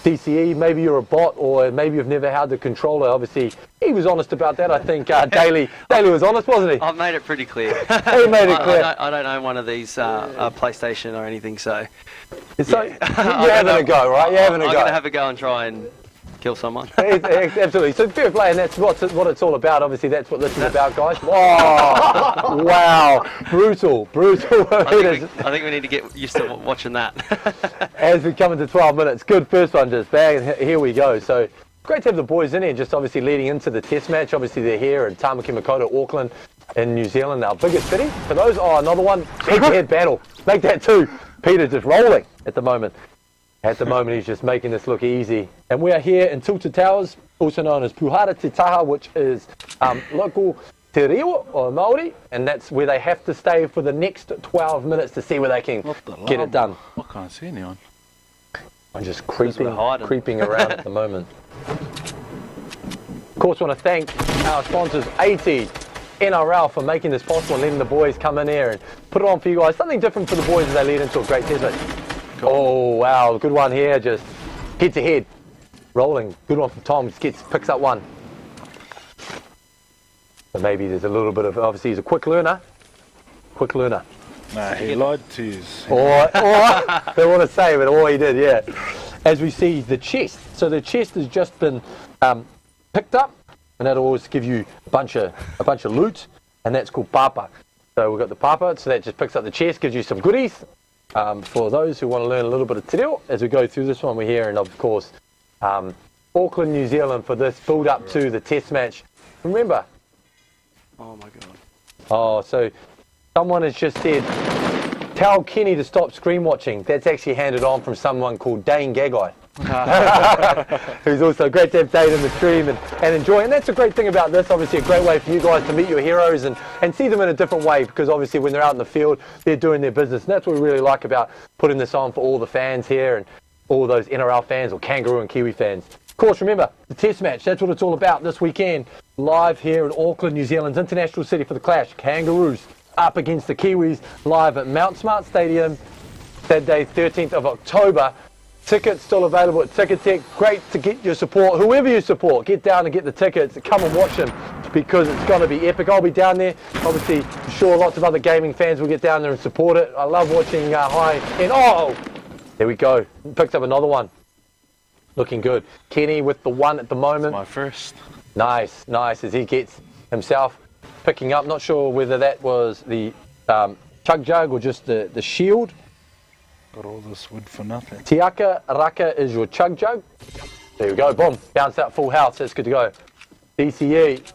DCE, maybe you're a bot, or maybe you've never had the controller. Obviously, he was honest about that. I think Daly was honest, wasn't he? I've made it pretty clear. He made it clear. I don't own one of these PlayStation or anything, so... So you're having a go, right? You're having a go. I'm going to have a go and try and kill someone. Absolutely. So fair play, and that's what it's all about. Obviously, that's what this is about, guys. Oh, wow. Brutal. I think we need to get used to watching that. As we come into 12 minutes. Good first one, just bang, and here we go. So great to have the boys in here, just obviously leading into the test match. Obviously, they're here in Tamaki Makaurau, Auckland, in New Zealand, our biggest city. For those, another one, head-to-head battle. Make that two. Peter just rolling at the moment. At the moment, he's just making this look easy. And we are here in Tilted Towers, also known as Puhara Te Taha, which is local te reo or Māori, and that's where they have to stay for the next 12 minutes to see where they can get it done. I can't see anyone. I'm just creeping around at the moment. Of course, I want to thank our sponsors, AT, NRL, for making this possible and letting the boys come in here and put it on for you guys. Something different for the boys as they lead into a great test match. Oh, wow, good one here, just head to head, rolling. Good one from Tom, just picks up one. So maybe there's a little bit of, obviously he's a quick learner. Nah, he lied to you. Or don't want to say, but all he did, yeah. As we see the chest, so the chest has just been picked up, and that'll always give you a bunch of loot, and that's called papa. So we've got the papa, so that just picks up the chest, gives you some goodies. For those who want to learn a little bit of te reo, as we go through this one, we're here, and of course, Auckland, New Zealand, for this build up to the test match. Remember. Oh my God. Oh, so someone has just said, tell Kenny to stop screen watching. That's actually handed on from someone called Dane Gagai. Who's also great to have Dane in the stream and enjoy. And that's a great thing about this, obviously a great way for you guys to meet your heroes and see them in a different way, because obviously when they're out in the field, they're doing their business. And that's what we really like about putting this on for all the fans here and all those NRL fans or Kangaroo and Kiwi fans. Of course, remember, the test match, that's what it's all about this weekend. Live here in Auckland, New Zealand's international city for the clash. Kangaroos up against the Kiwis, live at Mount Smart Stadium, Saturday, 13th of October. Tickets still available at Ticketek. Great to get your support. Whoever you support, get down and get the tickets. Come and watch them, because it's going to be epic. I'll be down there. Obviously, I'm sure lots of other gaming fans will get down there and support it. I love watching there we go. Picked up another one. Looking good. Kenny with the one at the moment. My first. Nice as he gets himself picking up. Not sure whether that was the chug jug or just the shield. Got all this wood for nothing. Tiaka Raka is your chug jug. There we go, boom. Bounce out full house, that's good to go. DCE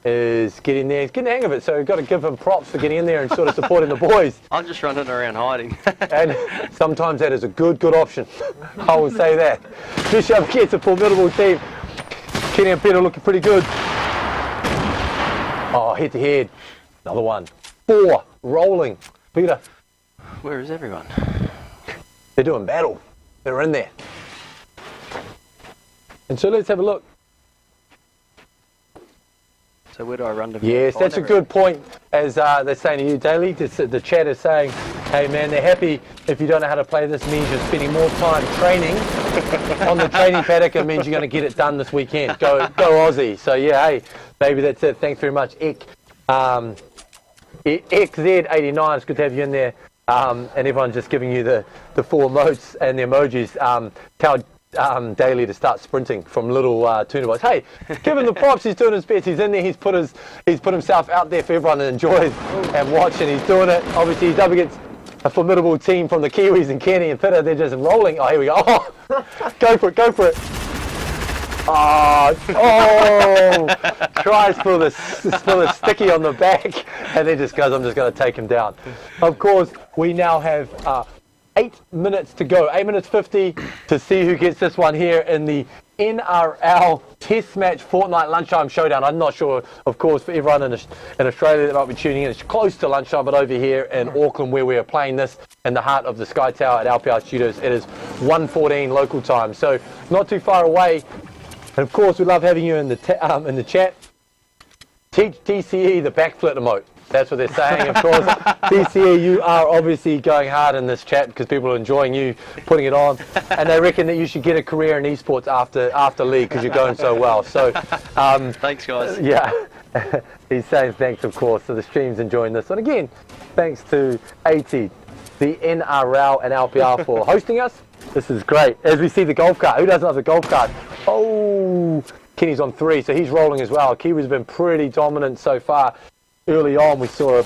is getting there. He's getting the hang of it, so we've got to give him props for getting in there and sort of supporting the boys. I'm just running around hiding. And sometimes that is a good option. I will say that. Especially up against a formidable team. Kenny and Peter looking pretty good. Oh, head to head. Another one. 4, rolling. Peter. Where is everyone? They're doing battle. They're in there. And so let's have a look. So where do I run to? Yes, that's a good point. As they're saying to you, Daly, the chat is saying, hey man, they're happy if you don't know how to play this. Means you're spending more time training on the training paddock. It means you're going to get it done this weekend. Go Aussie. So yeah, hey, maybe that's it. Thanks very much, XZ89. It's good to have you in there. And everyone's just giving you the 4 emotes and the emojis. Tell Daly to start sprinting from little tuna boys. Hey, give him the props. He's doing his best. He's in there. He's put himself out there for everyone to enjoy and watch, and he's doing it. Obviously, he's up against a formidable team from the Kiwis and Kenny and Fitter. They're just rolling. Oh, here we go. Oh, go for it. Oh, tries for the sticky on the back, and then just goes, I'm just going to take him down. Of course, we now have 8 minutes to go, 8 minutes 50 to see who gets this one here in the NRL Test Match Fortnite Lunchtime Showdown. I'm not sure, of course, for everyone in Australia that might be tuning in, it's close to lunchtime, but over here in Auckland, where we are playing this in the heart of the Sky Tower at LPR Studios, it is 1:14 local time, so not too far away. And of course, we love having you in the chat. Teach DCE the backflip emote. That's what they're saying, of course. DCE, you are obviously going hard in this chat because people are enjoying you putting it on, and they reckon that you should get a career in esports after league because you're going so well. So, thanks, guys. Yeah, he's saying thanks, of course. So the stream's enjoying this, and again, thanks to AT, the NRL and LPR for hosting us. This is great. As we see the golf cart, who doesn't have the golf cart? Oh, Kenny's on 3, so he's rolling as well. Kiwis have been pretty dominant so far. Early on, we saw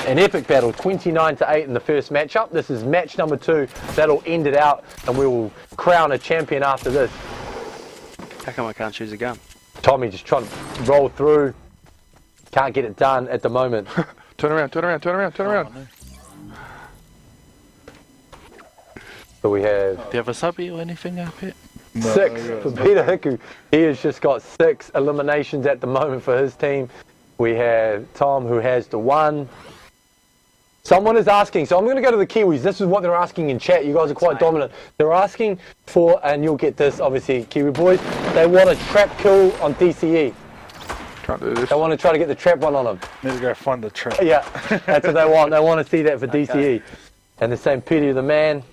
an epic battle, 29-8 in the first matchup. This is match number 2. That'll end it out, and we will crown a champion after this. How come I can't choose a gun? Tommy just trying to roll through. Can't get it done at the moment. Turn around. No. So we have... Do you have a subby or anything up here? 6 for Peter Hiku. He has just got 6 eliminations at the moment for his team. We have Tom, who has the 1. Someone is asking, so I'm going to go to the Kiwis. This is what they're asking in chat. You guys are quite dominant. They're asking for, and you'll get this, obviously, Kiwi boys, they want a trap kill on DCE. Can't do this. They want to try to get the trap one on him. Need to go find the trap. Yeah, that's what they want. They want to see that for DCE. And the same Peter the man.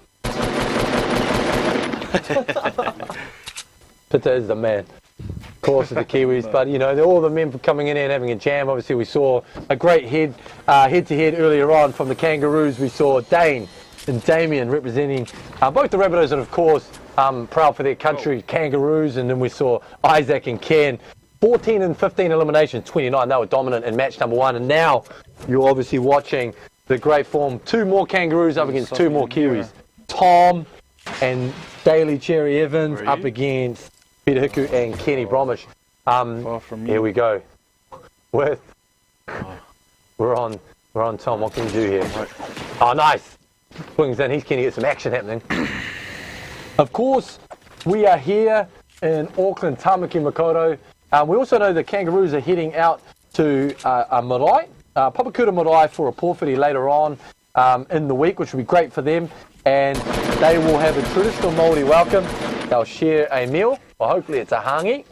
Peter is the man. Of course, of the Kiwis, but you know, they're all the men coming in and having a jam. Obviously, we saw a great head-to-head earlier on from the Kangaroos. We saw Dane and Damien representing both the Rabbitohs and, of course, proud for their country, Kangaroos. And then we saw Isaac and Ken, 14 and 15 eliminations, 29. They were dominant in match number 1. And now you're obviously watching the great form. 2 more Kangaroos up against 2 more Kiwis. Tom and Daly Cherry Evans up against Peter Hiku and Kenny Bromwich. Here we go. We're on Tom. What can we do here? Oh, nice. Swings in. He's keen to get some action happening. Of course, we are here in Auckland, Tamaki Makaurau. We also know the Kangaroos are heading out to Marae, Papakura Marae for a porphyry later on in the week, which will be great for them. And they will have a traditional Māori welcome. They'll share a meal, or hopefully it's a hangi,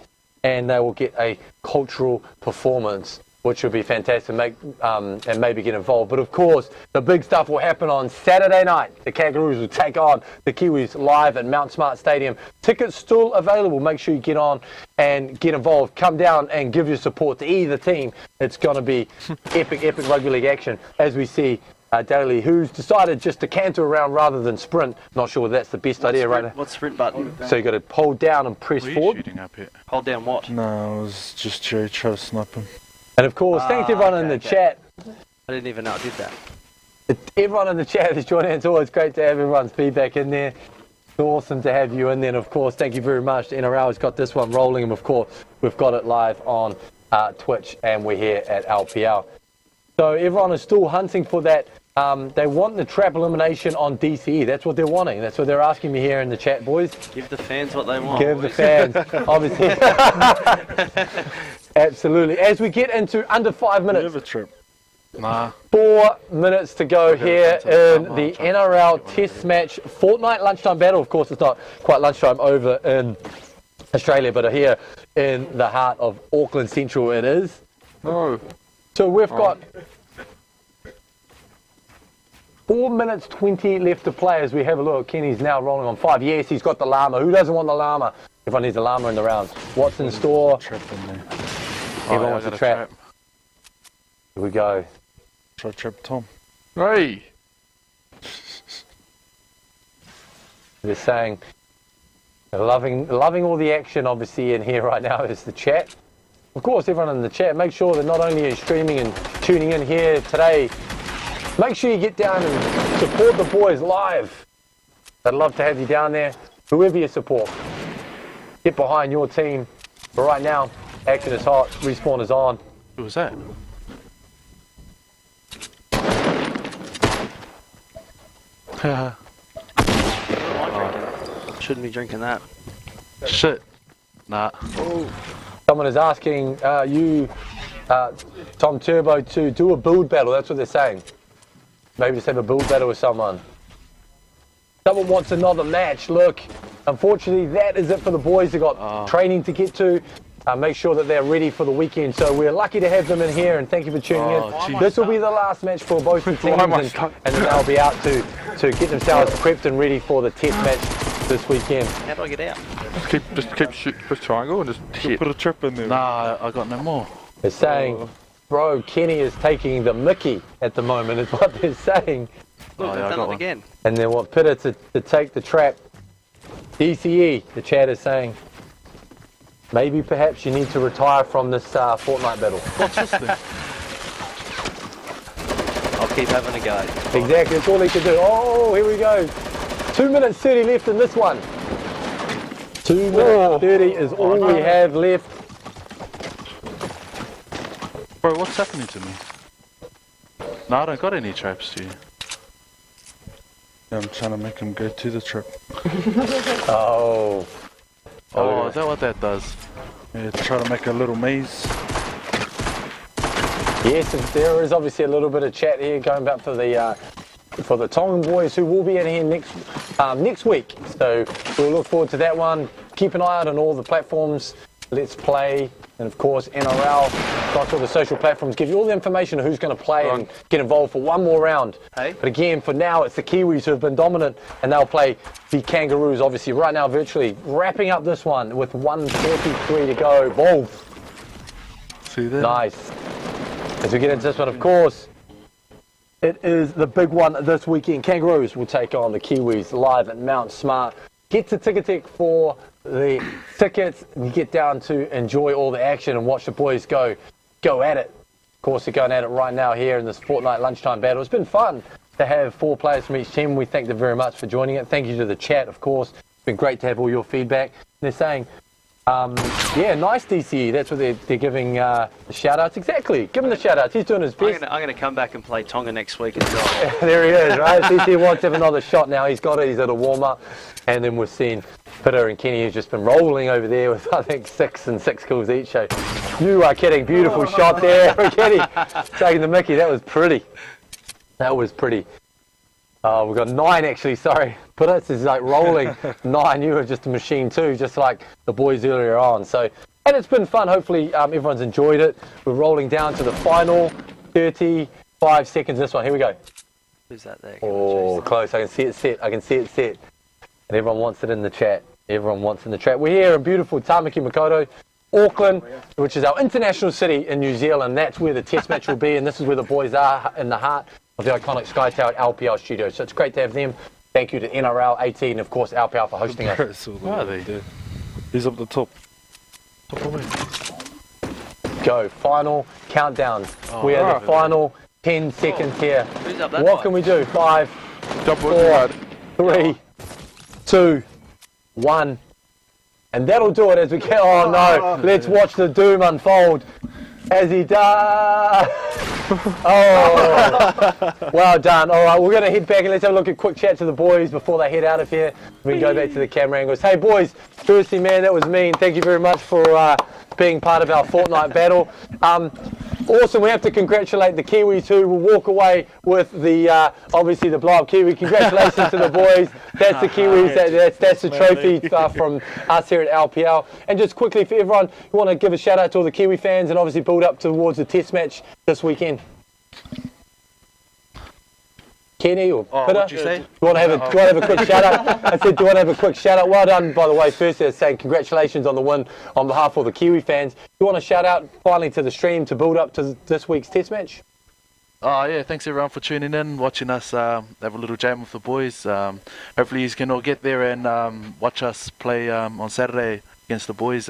and they will get a cultural performance, which will be fantastic, and maybe get involved. But of course, the big stuff will happen on Saturday night. The Kangaroos will take on the Kiwis live at Mount Smart Stadium. Tickets still available. Make sure you get on and get involved. Come down and give your support to either team. It's going to be epic rugby league action, as we see Daly, who's decided just to canter around rather than sprint. Not sure whether that's the best idea right now. What's sprint button? So you got to hold down and press forward. Shooting up here? Hold down what? No, I was just trying to snipe him. And of course, thanks everyone in the chat. I didn't even know I did that. Everyone in the chat is joining. It's always great to have everyone's feedback in there. It's awesome to have you in there. And of course, thank you very much. NRL has got this one rolling. And of course, we've got it live on Twitch, and we're here at LPL. So everyone is still hunting for that. They want the trap elimination on DCE. That's what they're wanting. That's what they're asking me here in the chat, boys. Give the fans what they want. Give the fans, obviously. Absolutely. As we get into under 5 minutes. Never trip. Nah. 4 minutes to go here in the NRL Test Match Fortnite Lunchtime Battle. Of course, it's not quite lunchtime over in Australia, but here in the heart of Auckland Central it is. No. So we've got 4 minutes 20 left to play as we have a look. Kenny's now rolling on 5. Yes, he's got the llama. Who doesn't want the llama? Everyone needs a llama in the round. What's in store? Trap in there. Everyone wants a trap. Here we go. Try trap Tom. Hey. They're saying, they're loving all the action obviously in here right now is the chat. Of course, everyone in the chat, make sure that not only are you streaming and tuning in here today, make sure you get down and support the boys live. I'd love to have you down there, whoever you support. Get behind your team. But right now, action is hot, respawn is on. Who was that? Shouldn't be drinking that. Shit. Nah. Someone is asking you, Tom Turbo, to do a build battle. That's what they're saying. Maybe just have a build battle with someone. Someone wants another match. Look, unfortunately, that is it for the boys. They've got training to get to. Make sure that they're ready for the weekend. So we're lucky to have them in here, and thank you for tuning in. This will be the last match for both the teams, and then they'll be out to get themselves prepped and ready for the test match this weekend. How do I get out? Just keep shooting, push triangle and just hit. Put a trap in there. Nah, I got no more. They're saying, bro, Kenny is taking the mickey at the moment, is what they're saying. Look, yeah, they've I done got it one. again. And they want Pitta to take the trap. DCE, the chat is saying, maybe perhaps you need to retire from this Fortnite battle. What's this thing? I'll keep having a go. Exactly, that's all he can do. Oh, here we go. 2 minutes 30 left in this one. 2 minutes 30 is all we have left. Bro, what's happening to me? No, I don't got any traps, do you? Yeah, I'm trying to make him go to the trap. Oh. Oh, is that what that does? Yeah, try to make a little maze. Yes, there is obviously a little bit of chat here going back for the Tongan boys who will be in here next week. So we'll look forward to that one. Keep an eye out on all the platforms. Let's Play, and of course NRL. Across all the social platforms, give you all the information of who's going to play and get involved for one more round. Hey. But again, for now, it's the Kiwis who have been dominant, and they'll play the Kangaroos, obviously, right now virtually. Wrapping up this one with 1:43 to go. Boom. See that? Nice. As we get into this one, of course, it is the big one this weekend. Kangaroos will take on the Kiwis live at Mount Smart. Get to Ticketek for the tickets and you get down to enjoy all the action and watch the boys go at it. Of course, they're going at it right now here in this Fortnite lunchtime battle. It's been fun to have 4 players from each team. We thank them very much for joining it. Thank you to the chat, of course. It's been great to have all your feedback. They're saying, yeah, nice DCE. That's what they're giving the shout-outs. Exactly. Give him the shout-outs. He's doing his best. I'm going to come back and play Tonga next week as well. There he is, right? DCE wants to have another shot now. He's got it. He's at a warm-up. And then we've seen Pitta and Kenny who's just been rolling over there with, I think, 6 and 6 kills each. So you are kidding. Beautiful shot there. Kenny taking the mickey. That was pretty. That was pretty. We've got 9 actually, sorry. Pitta is like rolling 9. You were just a machine too, just like the boys earlier on. So, and it's been fun. Hopefully everyone's enjoyed it. We're rolling down to the final 35 seconds. This one. Here we go. Who's that there? Oh, close. I can see it set. I can see it set. And everyone wants it in the chat. Everyone wants it in the chat. We're here in beautiful Tamaki Makaurau, Auckland, which is our international city in New Zealand. That's where the test match will be, and this is where the boys are in the heart of the iconic Sky Tower LPL studio. So it's great to have them. Thank you to NRL 18 and of course LPL for hosting us. Where are they? He's up the top. Top of Go. Final countdown. We are the final 10 seconds here. Who's up that What high? can we do? 5, Jump 4, 3, 2, 1. And that'll do it as we get. Oh no! Let's watch the doom unfold as he does. Oh, well done. All right, we're going to head back and let's have a look at quick chat to the boys before they head out of here. We can go back to the camera angles. Hey boys, firstly, man, that was mean. Thank you very much for being part of our Fortnite battle. Awesome. We have to congratulate the Kiwis who will walk away with the obviously the blow up Kiwi. Congratulations to the boys. That's the Kiwis. That's the trophy from us here at LPL. And just quickly for everyone, we want to give a shout out to all the Kiwi fans and obviously build up towards the Test match this weekend. Kenny or Peter? What'd you say? Do you want to have a quick shout out? I said, do you want to have a quick shout out? Well done, by the way. Firstly, saying congratulations on the win on behalf of the Kiwi fans. Do you want to shout out finally to the stream to build up to this week's Test match? Oh yeah, thanks everyone for tuning in, watching us have a little jam with the boys. Hopefully you can all get there and watch us play on Saturday against the boys.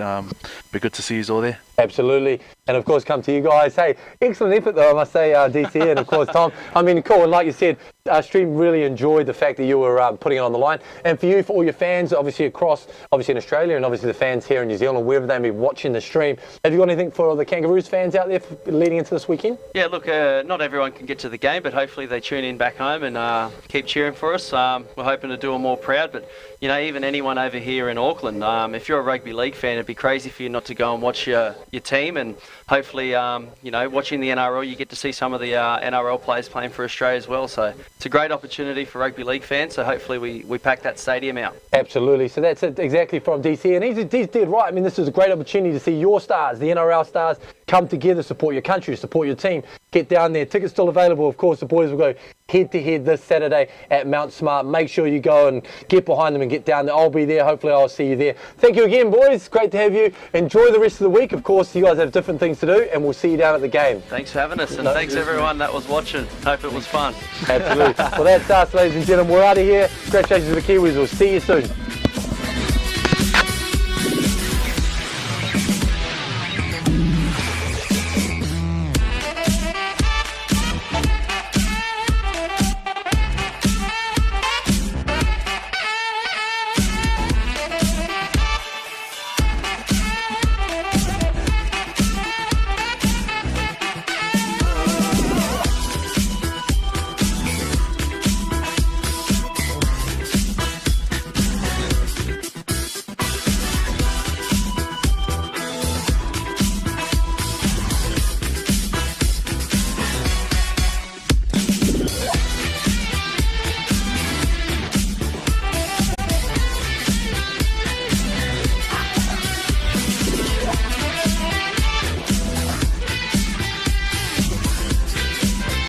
Be good to see you all there. Absolutely. And of course come to you guys. Hey, excellent effort though, I must say, DC and of course Tom. I mean, cool, and like you said, stream really enjoyed the fact that you were putting it on the line. And for you, for all your fans, obviously across, obviously in Australia and obviously the fans here in New Zealand, wherever they may be watching the stream, have you got anything for the Kangaroos fans out there leading into this weekend? Yeah, look, not everyone can get to the game, but hopefully they tune in back home and keep cheering for us. We're hoping to do them more proud, but you know, even anyone over here in Auckland, if you're a rugby league fan, it'd be crazy for you not to go and watch your team, and hopefully, you know, watching the NRL, you get to see some of the NRL players playing for Australia as well. So it's a great opportunity for rugby league fans. So hopefully we pack that stadium out. Absolutely. So that's it exactly from DC, and he's dead right. I mean, this is a great opportunity to see your stars, the NRL stars, come together, support your country, support your team. Get down there. Tickets still available. Of course, the boys will go head-to-head this Saturday at Mount Smart. Make sure you go and get behind them and get down there. I'll be there. Hopefully, I'll see you there. Thank you again, boys. Great to have you. Enjoy the rest of the week. Of course, you guys have different things to do, and we'll see you down at the game. Thanks for having us, and thanks everyone that was watching. Hope it was fun. Absolutely. Well, that's us, ladies and gentlemen. We're out of here. Congratulations to the Kiwis. We'll see you soon.